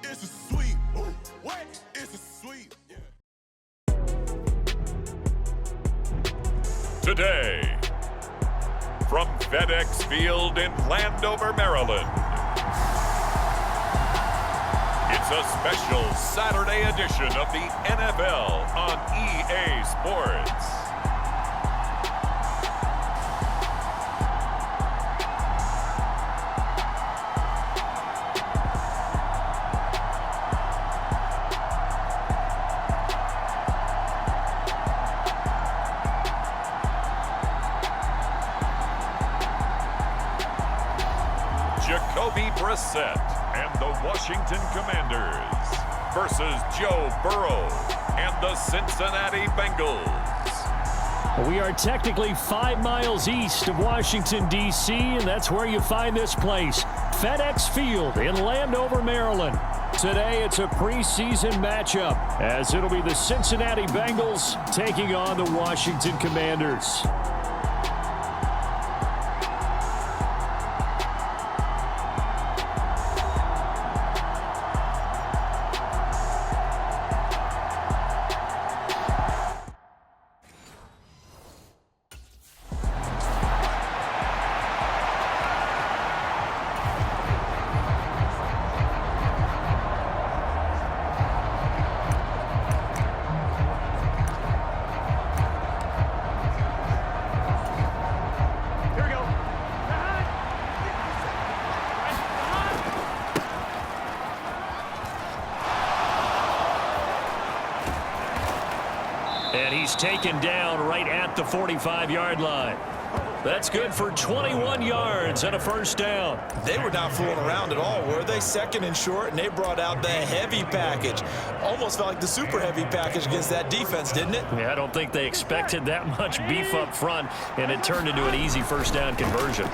It's a sweep. Ooh, what? It's a sweep. Yeah. Today, from FedEx Field in Landover, Maryland, it's a special Saturday edition of the NFL on EA Sports. Brissett and the Washington Commanders versus Joe Burrow and the Cincinnati Bengals. We are technically 5 miles east of Washington, D.C., and that's where you find this place, FedEx Field in Landover, Maryland. Today, it's a preseason matchup, as it'll be the Cincinnati Bengals taking on the Washington Commanders. And he's taken down right at the 45-yard line. That's good for 21 yards and a first down. They were not fooling around at all, were they? Second and short, and they brought out the heavy package. Almost felt like the super heavy package against that defense, didn't it? Yeah, I don't think they expected that much beef up front, and it turned into an easy first down conversion.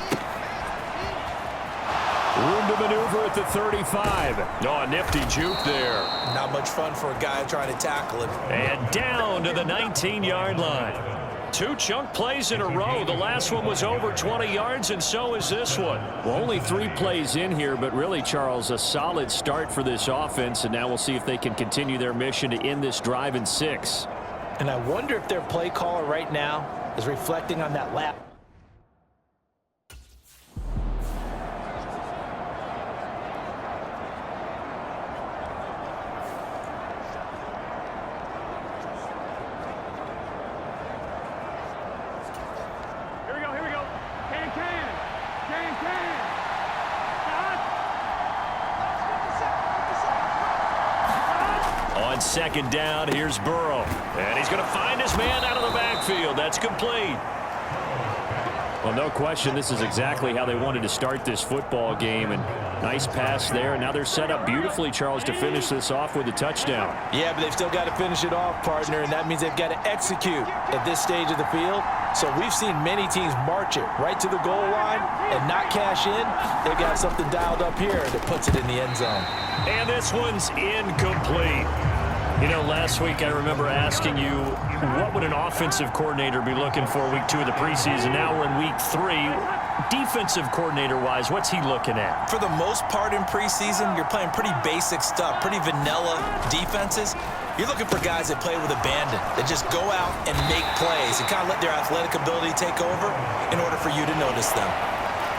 Room to maneuver at the 35. Oh, a nifty juke there. Not much fun for a guy trying to tackle him. And down to the 19-yard line. 2 chunk plays in a row. The last one was over 20 yards, and so is this one. Well, only 3 plays in here, but really, Charles, a solid start for this offense, and now we'll see if they can continue their mission to end this drive in 6. And I wonder if their play caller right now is reflecting on that lap. On second down, here's Burrow. And he's going to find his man out of the backfield. That's complete. Well, no question, this is exactly how they wanted to start this football game. And nice pass there. And now they're set up beautifully, Charles, to finish this off with a touchdown. Yeah, but they've still got to finish it off, partner, and that means they've got to execute at this stage of the field. So we've seen many teams march it right to the goal line and not cash in. They've got something dialed up here that puts it in the end zone. And this one's incomplete. You know, last week I remember asking you, what would an offensive coordinator be looking for week 2 of the preseason? Now we're in week 3. Defensive coordinator-wise, what's he looking at? For the most part in preseason, you're playing pretty basic stuff, pretty vanilla defenses. You're looking for guys that play with abandon, that just go out and make plays and kind of let their athletic ability take over in order for you to notice them.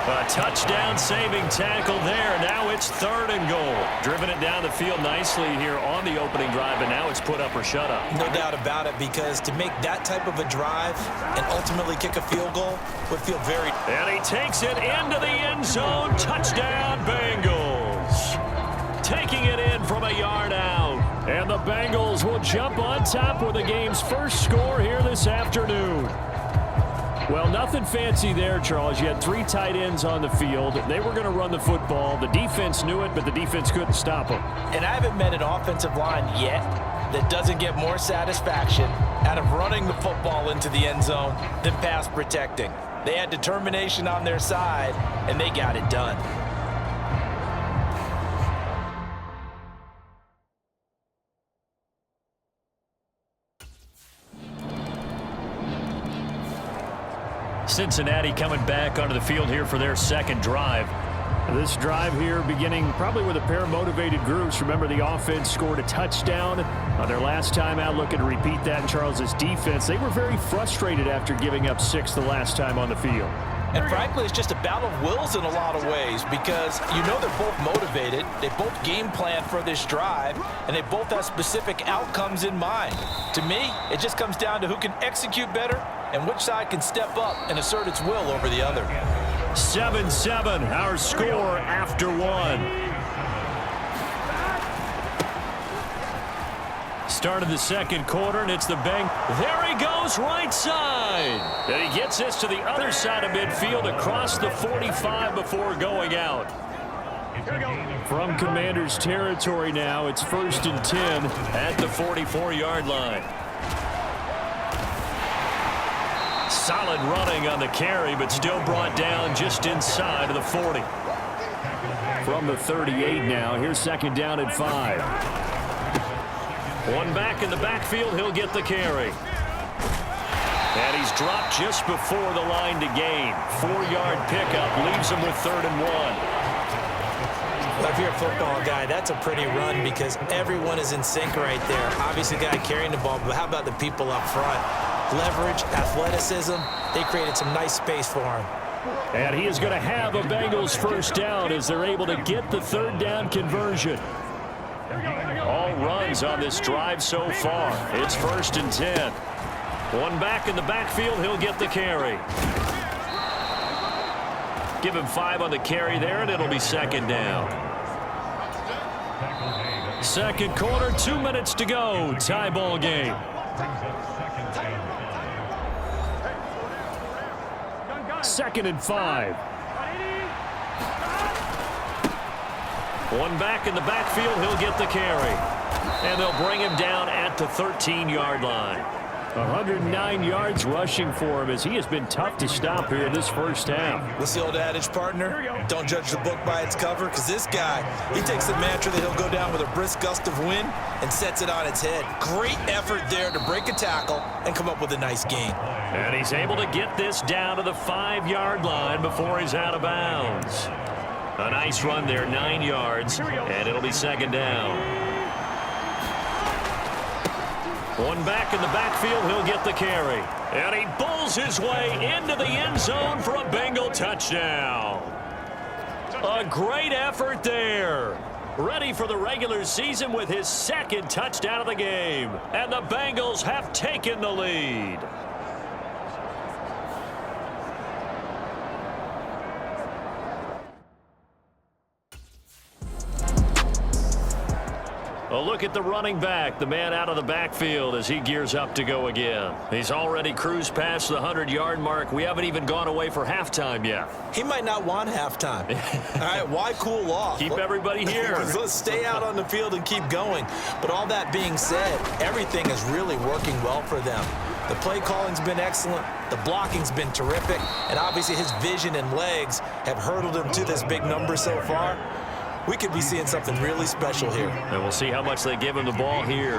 A touchdown-saving tackle there. Now it's 3rd and goal. Driven it down the field nicely here on the opening drive, and now it's put up or shut up. No doubt about it, because to make that type of a drive and ultimately kick a field goal would feel very... And he takes it into the end zone. Touchdown, Bengals. Taking it in from a yard out. And the Bengals will jump on top with the game's first score here this afternoon. Well, nothing fancy there, Charles. You had 3 tight ends on the field. They were going to run the football. The defense knew it, but the defense couldn't stop them. And I haven't met an offensive line yet that doesn't get more satisfaction out of running the football into the end zone than pass protecting. They had determination on their side, and they got it done. Cincinnati coming back onto the field here for their second drive. This drive here beginning probably with a pair of motivated groups. Remember, the offense scored a touchdown on their last time out, looking to repeat that in Charles's defense. They were very frustrated after giving up 6 the last time on the field. And frankly, it's just a battle of wills in a lot of ways because you know they're both motivated. They both game plan for this drive, and they both have specific outcomes in mind. To me, it just comes down to who can execute better and which side can step up and assert its will over the other. 7-7, our score after 1. Start of the second quarter, and it's the Beng. There he goes, right side. And he gets this to the other side of midfield across the 45 before going out. From Commanders territory now, it's 1st and 10 at the 44-yard line. Solid running on the carry, but still brought down just inside of the 40. From the 38 now, here's 2nd down and 5. One back in the backfield, he'll get the carry. And he's dropped just before the line to gain. 4-yard pickup leaves him with 3rd and 1. Well, if you're a football guy, that's a pretty run because everyone is in sync right there. Obviously, the guy carrying the ball, but how about the people up front? Leverage, athleticism, they created some nice space for him. And he is going to have a Bengals 1st down as they're able to get the 3rd down conversion. All runs on this drive so far. It's 1st and 10. One back in the backfield, he'll get the carry. Give him 5 on the carry there, and it'll be 2nd down. Second quarter, 2 minutes to go. Tie ball game. Second and 5. One back in the backfield, he'll get the carry. And they'll bring him down at the 13-yard line. 109 yards rushing for him as he has been tough to stop here in this first half. What's the old adage, partner? Don't judge the book by its cover, because this guy, he takes the mantra that he'll go down with a brisk gust of wind and sets it on its head. Great effort there to break a tackle and come up with a nice gain. And he's able to get this down to the 5-yard line before he's out of bounds. A nice run there, 9 yards, and it'll be 2nd down. One back in the backfield, he'll get the carry. And he bulls his way into the end zone for a Bengal touchdown. A great effort there. Ready for the regular season with his 2nd touchdown of the game. And the Bengals have taken the lead. A look at the running back, the man out of the backfield as he gears up to go again. He's already cruised past the 100-yard mark. We haven't even gone away for halftime yet. He might not want halftime. All right, why cool off? Keep everybody here. Let's stay out on the field and keep going. But all that being said, everything is really working well for them. The play calling's been excellent. The blocking's been terrific. And obviously his vision and legs have hurdled him to this big number so far. We could be seeing something really special here. And we'll see how much they give him the ball here.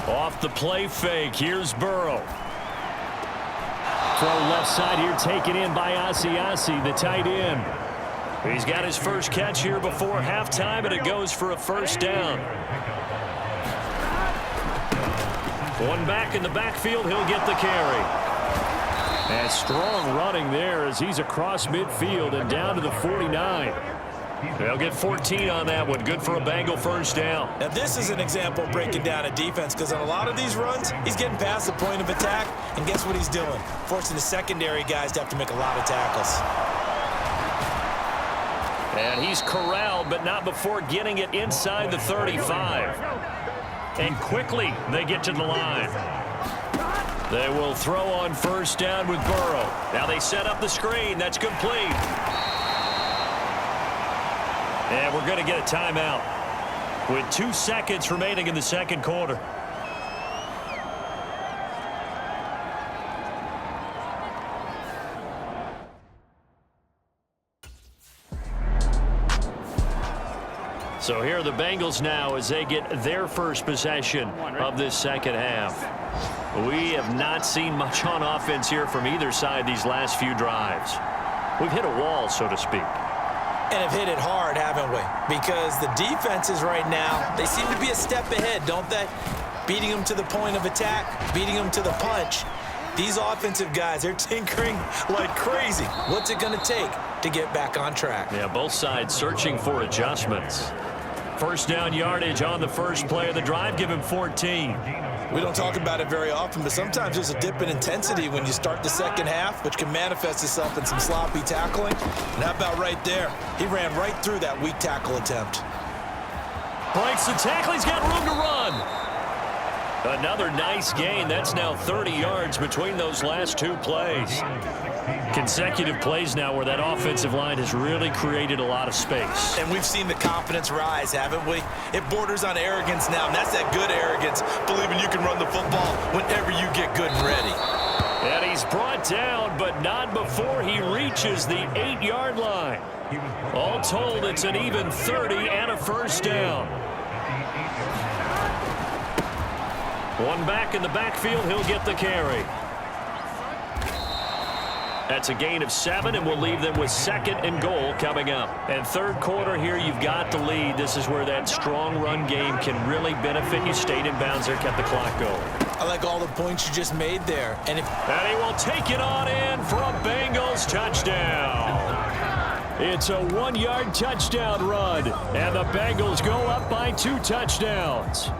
Off the play fake, here's Burrow. Throw left side here, taken in by Asiasi, the tight end. He's got his first catch here before halftime, and it goes for a 1st down. One back in the backfield, he'll get the carry. And strong running there as he's across midfield and down to the 49. They'll get 14 on that one. Good for a Bengal 1st down. Now, this is an example of breaking down a defense because on a lot of these runs, he's getting past the point of attack, and guess what he's doing? Forcing the secondary guys to have to make a lot of tackles. And he's corralled, but not before getting it inside the 35. And quickly, they get to the line. They will throw on 1st down with Burrow. Now they set up the screen. That's complete. And we're going to get a timeout with 2 seconds remaining in the second quarter. So here are the Bengals now as they get their first possession of this second half. We have not seen much on offense here from either side these last few drives. We've hit a wall, so to speak. And have hit it hard, haven't we? Because the defenses right now, they seem to be a step ahead, don't they? Beating them to the point of attack, beating them to the punch. These offensive guys, they're tinkering like crazy. What's it going to take to get back on track? Yeah, both sides searching for adjustments. First down yardage on the first play of the drive. Give him 14. We don't talk about it very often, but sometimes there's a dip in intensity when you start the second half, which can manifest itself in some sloppy tackling. And how about right there? He ran right through that weak tackle attempt. Breaks the tackle. He's got room to run. Another nice gain. That's now 30 yards between those last two plays. Consecutive plays now where that offensive line has really created a lot of space. And we've seen the confidence rise, haven't we? It borders on arrogance now, and that's that good arrogance, believing you can run the football whenever you get good and ready. And he's brought down, but not before he reaches the 8-yard line. All told, it's an even 30 and a first down. One back in the backfield, he'll get the carry. That's a gain of 7, and we'll leave them with 2nd and goal coming up. And third quarter here, you've got the lead. This is where that strong run game can really benefit you. Stayed in bounds there, kept the clock going. I like all the points you just made there. And he will take it on in for a Bengals touchdown. It's a 1-yard touchdown run, and the Bengals go up by 2 touchdowns.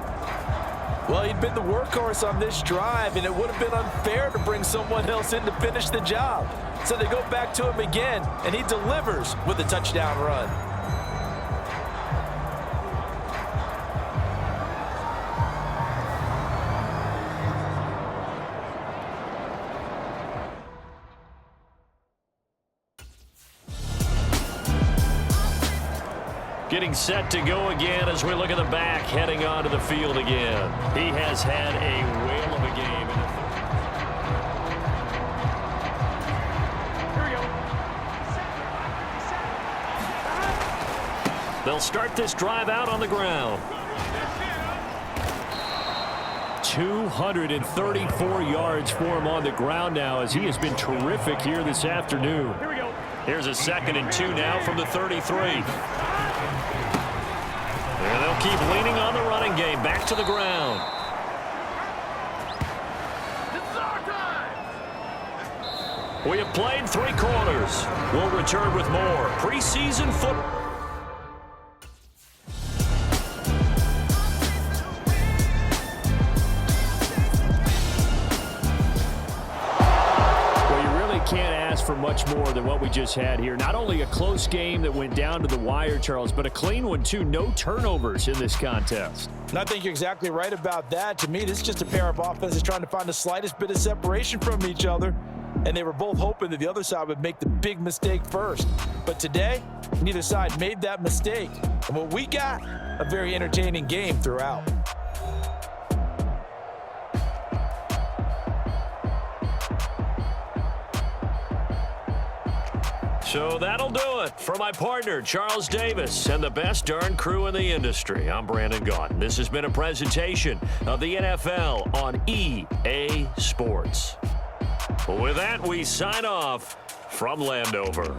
Well, he'd been the workhorse on this drive, and it would have been unfair to bring someone else in to finish the job. So they go back to him again, and he delivers with a touchdown run. Getting set to go again as we look at the back, heading onto the field again. He has had a whale of a game. Here we go. They'll start this drive out on the ground. 234 yards for him on the ground now as he has been terrific here this afternoon. Here we go. Here's a 2nd and 2 now from the 33. And they'll keep leaning on the running game. Back to the ground. We have played 3 quarters. We'll return with more preseason football. Can't ask for much more than what we just had here. Not only a close game that went down to the wire, Charles, but a clean one too. No turnovers in this contest. And I think you're exactly right about that. To me, this is just a pair of offenses trying to find the slightest bit of separation from each other. And they were both hoping that the other side would make the big mistake first. But today, neither side made that mistake. And what we got, a very entertaining game throughout. So that'll do it for my partner, Charles Davis, and the best darn crew in the industry. I'm Brandon Gaudin. This has been a presentation of the NFL on EA Sports. With that, we sign off from Landover.